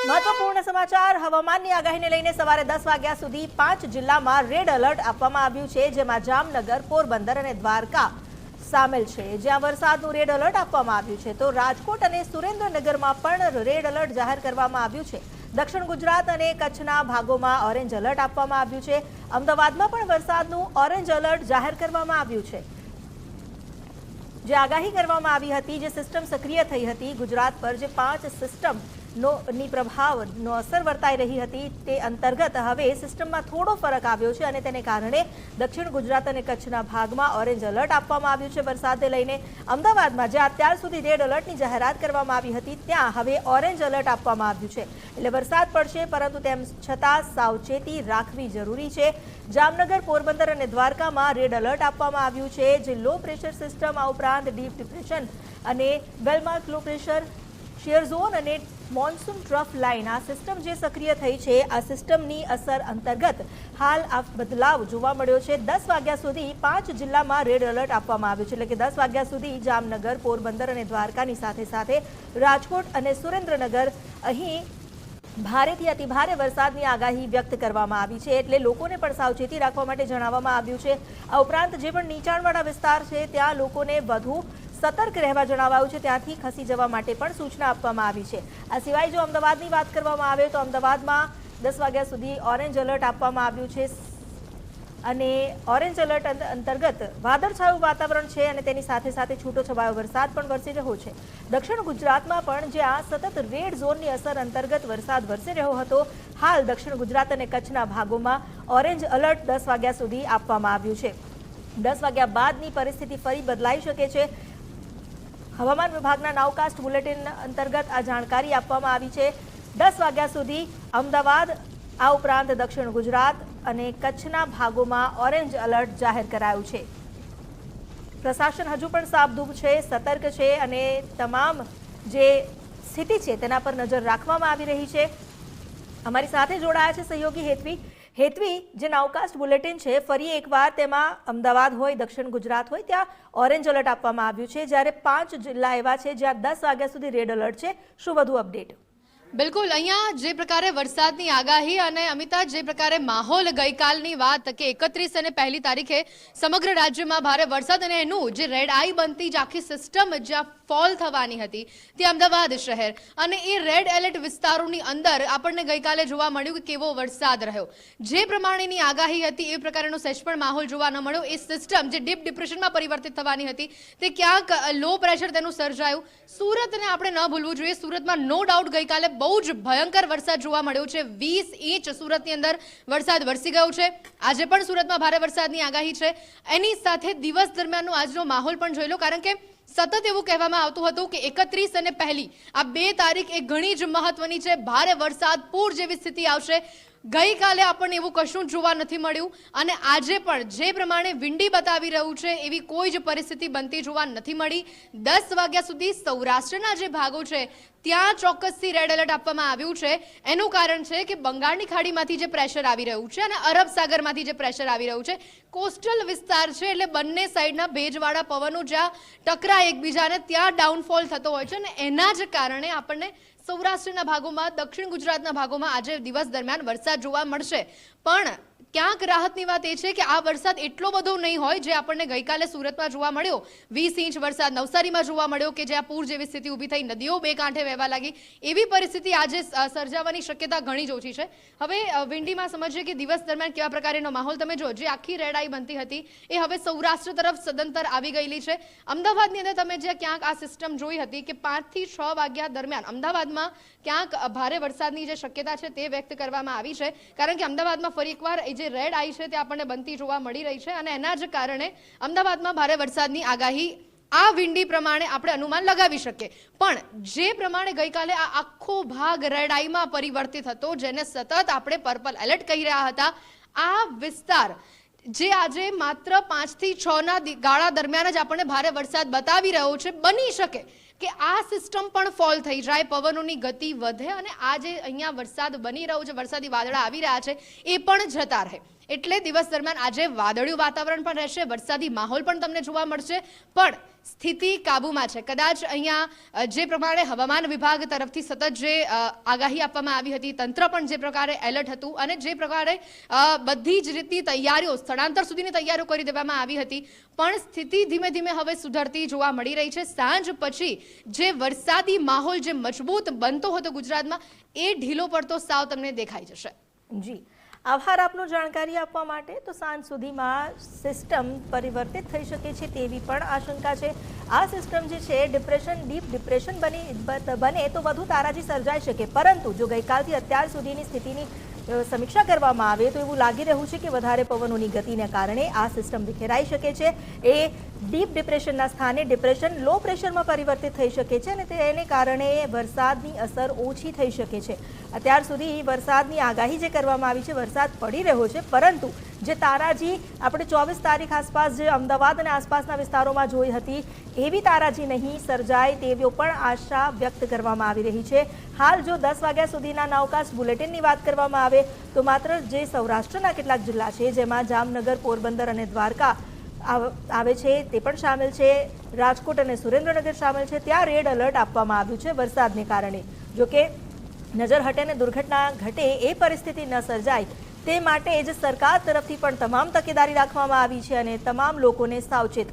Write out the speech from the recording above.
મહત્વપૂર્ણ સમાચાર હવામાનની આગાહીને લઈને સવારે 10 વાગ્યા સુધી 5 જિલ્લામાં રેડ એલર્ટ આપવામાં આવ્યું છે, જેમાં જામનગર, પોરબંદર અને દ્વારકા સામેલ છે, જ્યાં વરસાદનું રેડ એલર્ટ આપવામાં આવ્યું છે. તો રાજકોટ અને સુરેન્દ્રનગરમાં પણ રેડ એલર્ટ જાહેર કરવામાં આવ્યું છે. દક્ષિણ ગુજરાત અને કચ્છના ભાગોમાં ઓરેન્જ એલર્ટ આપવામાં આવ્યું છે. અમદાવાદમાં પણ વરસાદનું ઓરેન્જ એલર્ટ જાહેર કરવામાં આવ્યું છે. જે આગાહી કરવામાં આવી હતી, જે સિસ્ટમ સક્રિય થઈ હતી ગુજરાત પર, જે 5 સિસ્ટમ ની પ્રભાવનો અસર વર્તાઈ રહી હતી, તે અંતર્ગત હવે સિસ્ટમમાં થોડો ફરક આવ્યો છે અને તેને કારણે દક્ષિણ ગુજરાત અને કચ્છના ભાગમાં ઓરેન્જ એલર્ટ આપવામાં આવ્યું છે. વરસાદને લઈને અમદાવાદમાં જ્યાં અત્યાર સુધી રેડ એલર્ટની જાહેરાત કરવામાં આવી હતી, ત્યાં હવે ઓરેન્જ એલર્ટ આપવામાં આવ્યું છે. એટલે વરસાદ પડશે, પરંતુ તેમ છતાં સાવચેતી રાખવી જરૂરી છે. જામનગર, પોરબંદર અને દ્વારકામાં રેડ એલર્ટ આપવામાં આવ્યું છે, જે લો પ્રેશર સિસ્ટમ, આ ઉપરાંત ડીપ ડિપ્રેશન અને well-marked low pressure share zone અને મોન્સૂન ટ્રફ લાઇન, આ સિસ્ટમ જે સક્રિય થઈ છે, આ સિસ્ટમની અસર અંતર્ગત હાલ આ બદલાવ જોવા મળ્યો છે. 10 વાગ્યા સુધી 5 જિલ્લામાં રેડ એલર્ટ આપવામાં આવ્યું છે, એટલે કે 10 વાગ્યા સુધી જામનગર, પોરબંદર અને દ્વારકાની સાથે સાથે રાજકોટ અને સુરેન્દ્રનગર, અહીં ભારેથી અતિભારે વરસાદની આગાહી વ્યક્ત કરવામાં આવી છે. એટલે લોકોને પણ સાવચેતી રાખવા માટે જણાવવામાં આવ્યું છે. આ ઉપરાંત જે પણ નીચાણવાળા વિસ્તાર છે, ત્યાં લોકોને વધુ સતર્ક રહેવા જણાવાયું છે, ત્યાંથી ખસી જવા માટે પણ સૂચના આપવામાં આવી છે. આ સિવાય જો અમદાવાદની વાત કરવામાં આવે તો અમદાવાદમાં 10 વાગ્યા સુધી ઓરેન્જ એલર્ટ આપવામાં આવ્યું છે અને ઓરેન્જ એલર્ટ અંતર્ગત વાદળછાયું વાતાવરણ છે અને તેની સાથે સાથે છૂટોછવાયો વરસાદ પણ વરસી રહ્યો છે. દક્ષિણ ગુજરાતમાં પણ જ્યાં સતત રેડ ઝોનની અસર અંતર્ગત વરસાદ વરસી રહ્યો હતો, હાલ દક્ષિણ ગુજરાત અને કચ્છના ભાગોમાં ઓરેન્જ એલર્ટ 10 વાગ્યા સુધી આપવામાં આવ્યું છે. 10 વાગ્યા બાદની પરિસ્થિતિ ફરી બદલાઈ શકે છે. હવામાન વિભાગના નાવકાસ્ટ બુલેટિન અંતર્ગત આ જાણકારી આપવામાં આવી છે. 10 વાગ્યા સુધી અમદાવાદ, આ ઉપરાંત દક્ષિણ ગુજરાત અને કચ્છના ભાગોમાં ઓરેન્જ એલર્ટ જાહેર કરાયું છે. પ્રશાસન હજુ પણ સાબદૂબ છે, સતર્ક છે અને તમામ જે સ્થિતિ છે તેના પર નજર રાખવામાં આવી રહી છે. અમારી સાથે જોડાયા છે સહયોગી હેતવી. હેતવી, જે નાવકાસ્ટ બુલેટિન છે, ફરી એકવાર તેમાં અમદાવાદ હોય, દક્ષિણ ગુજરાત હોય, ત્યાં ઓરેન્જ એલર્ટ આપવામાં આવ્યું છે, જ્યારે 5 જિલ્લા એવા છે જ્યાં 10 વાગ્યા સુધી રેડ એલર્ટ છે. શું વધુ અપડેટ? બિલકુલ, અહીંયા જે પ્રકારે વરસાદની આગાહી અને અમિતા, જે પ્રકારે માહોલ ગઈકાલની વાત કે 31 અને 1 તારીખે સમગ્ર રાજ્યમાં ભારે વરસાદ અને એનું જે રેડ આઈ બનતી જ આખી સિસ્ટમ જ્યાં ફોલ થવાની હતી, તે અમદાવાદ શહેર અને એ રેડ એલર્ટ વિસ્તારોની અંદર આપણને ગઈકાલે જોવા મળ્યું કે કેવો વરસાદ રહ્યો. જે પ્રમાણેની આગાહી હતી એ પ્રકારનો સહેજ પણ માહોલ જોવા ન મળ્યો. એ સિસ્ટમ જે ડીપ ડિપ્રેશનમાં પરિવર્તિત થવાની હતી, તે ક્યાંક લો પ્રેશર તેનું સર્જાયું. સુરતને આપણે ન ભૂલવું જોઈએ. સુરતમાં નો ડાઉટ ગઈકાલે બહુ જ ભયંકર વરસાદ જોવા મળ્યો છે. 20 ઇંચ સુરતની અંદર વરસાદ વરસી ગયો છે. આજે પણ સુરતમાં ભારે વરસાદની આગાહી છે. એની સાથે દિવસ દરમિયાનનો આજનો માહોલ પણ જોઈ લો, કારણ કે સતત એવું કહેવામાં આવતું હતું કે 31 અને 1 આ 2 તારીખ એ ઘણી જ મહત્વની છે. ભારે વરસાદ, પૂર જેવી સ્થિતિ આવશે. ગઈકાલે આપણને એવું કશું જોવા નથી મળ્યું અને આજે પણ જે પ્રમાણે વિંડી બતાવી રહ્યું છે, એવી કોઈ જ પરિસ્થિતિ બનતી જોવા નથી મળી. 10 વાગ્યા સુધી સૌરાષ્ટ્રના જે ભાગો છે ત્યાં ચોક્કસથી રેડ એલર્ટ આપવામાં આવ્યું છે. એનું કારણ છે કે બંગાળની ખાડીમાંથી જે પ્રેશર આવી રહ્યું છે અને અરબ સાગરમાંથી જે પ્રેશર આવી રહ્યું છે, કોસ્ટલ વિસ્તાર છે, એટલે બંને સાઈડના ભેજવાળા પવનો જ્યાં ટકરાય એકબીજાને, ત્યાં ડાઉનફોલ થતો હોય છે અને એના જ કારણે આપણને સૌરાષ્ટ્રના ભાગોમાં, દક્ષિણ ગુજરાતના ભાગોમાં આજે દિવસ દરમિયાન વરસાદ જોવા મળશે. પણ ક્યાંક રાહતની વાત એ છે કે આ વરસાદ એટલો બધો નહીં હોય જે આપણને ગઈકાલે સુરતમાં જોવા મળ્યો. 20 ઇંચ વરસાદ નવસારીમાં જોવા મળ્યો કે જ્યાં પૂર જેવી સ્થિતિ ઊભી થઈ, નદીઓ બે કાંઠે વહેવા લાગી. એવી પરિસ્થિતિ આજે સર્જાવાની શક્યતા ઘણી જ ઓછી છે. હવે વિંડીમાં સમજીએ કે દિવસ દરમિયાન કેવા પ્રકારનો માહોલ. તમે જો, જે આખી રેડ આઈ બનતી હતી એ હવે સૌરાષ્ટ્ર તરફ સદંતર આવી ગયેલી છે. અમદાવાદની અંદર તમે જે ક્યાંક આ સિસ્ટમ જોઈ હતી કે 5 થી 6 વાગ્યા દરમિયાન અમદાવાદમાં ક્યાંક ભારે વરસાદની જે શક્યતા છે તે વ્યક્ત કરવામાં આવી છે, કારણ કે અમદાવાદમાં ફરી એકવાર જે રેડ આઈ છે તે આપણને બનતી જોવા મળી રહી છે અને એના જ કારણે અમદાવાદમાં ભારે વરસાદની આગાહી આ વિંડી પ્રમાણે આપણે અનુમાન લગાવી શકીએ. પણ જે પ્રમાણે ગઈકાલે આ આખો ભાગ રેડ આઈમાં પરિવર્તિત હતો, જેને સતત આપણે પર્પલ એલર્ટ કહી રહ્યા હતા, આ વિસ્તાર જે આજે માત્ર 5 થી 6 ના ગાળા દરમિયાન જ આપણને ભારે વરસાદ બતાવી રહ્યો છે, બની શકે કે આ સિસ્ટમ પણ ફોલ થઈ જાય, પવનોની ગતિ વધે અને આ જે અહીંયા વરસાદ બની રહ્યો છે, વરસાદી વાદળા આવી રહ્યા છે, એ પણ જતા રહે. એટલે દિવસ દરમિયાન આજે વાદળિયું વાતાવરણ પણ રહેશે, વરસાદી માહોલ પણ તમને જોવા મળશે, પણ સ્થિતિ કાબૂમાં છે? કદાચ અહીંયા જે પ્રમાણે હવામાન વિભાગ તરફથી સતત જે આગાહી આપવામાં આવી હતી, તંત્ર પણ જે પ્રકારે એલર્ટ હતું અને જે પ્રકારે બધી જ રીતની તૈયારીઓ, સ્થળાંતર સુધીની તૈયારીઓ કરી દેવામાં આવી હતી, પણ સ્થિતિ ધીમે ધીમે હવે સુધરતી જોવા મળી રહી છે. સાંજ પછી જે વરસાદી માહોલ જે મજબૂત બનતો હતો ગુજરાતમાં, એ ઢીલો પડતો સાવ તમને દેખાઈ જશે. જી, આભાર આપનો જાણકારી આપવા માટે. તો સાંજ સુધીમાં સિસ્ટમ પરિવર્તિત થઈ શકે છે તેવી પણ આશંકા છે. આ સિસ્ટમ જે છે ડીપ ડિપ્રેશન બને તો વધુ તારાજી સર્જાઈ શકે, પરંતુ જો ગઈકાલથી અત્યાર સુધીની સ્થિતિની સમીક્ષા કરવામાં આવે તો એવું લાગી રહ્યું છે કે વધારે પવનોની ગતિને કારણે આ સિસ્ટમ વિખેરાઈ શકે છે. એ ડીપ ડિપ્રેશનના સ્થાને ડિપ્રેશન લો પ્રેશરમાં પરિવર્તિત થઈ શકે છે અને તેને કારણે વરસાદની અસર ઓછી થઈ શકે છે. અત્યાર સુધી વરસાદની આગાહી જે કરવામાં આવી છે, વરસાદ પડી રહ્યો છે, પરંતુ જે તારાજી આપણે 24 તારીખ આસપાસ જે અમદાવાદ અને આસપાસના વિસ્તારોમાં જોઈ હતી, એવી તારાજી નહીં સર્જાય તેવી પણ આશા વ્યક્ત કરવામાં આવી રહી છે. હાલ જો 10 વાગ્યા સુધીના નાવકાસ્ટ બુલેટિનની વાત કરવામાં આવે તો માત્ર જે સૌરાષ્ટ્રના કેટલાક જિલ્લા છે, જેમાં જામનગર, પોરબંદર અને દ્વારકા આવે છે, તે પણ સામેલ છે, રાજકોટ અને સુરેન્દ્રનગર સામેલ છે, ત્યાં રેડ એલર્ટ આપવામાં આવ્યું છે વરસાદને કારણે. જોકે નજર હટે અને દુર્ઘટના ઘટે એ પરિસ્થિતિ ન સર્જાય તે માટે જ સરકાર તરફથી પણ તમામ તકેદારી રાખવામાં આવી છે અને તમામ લોકોને સાવચેત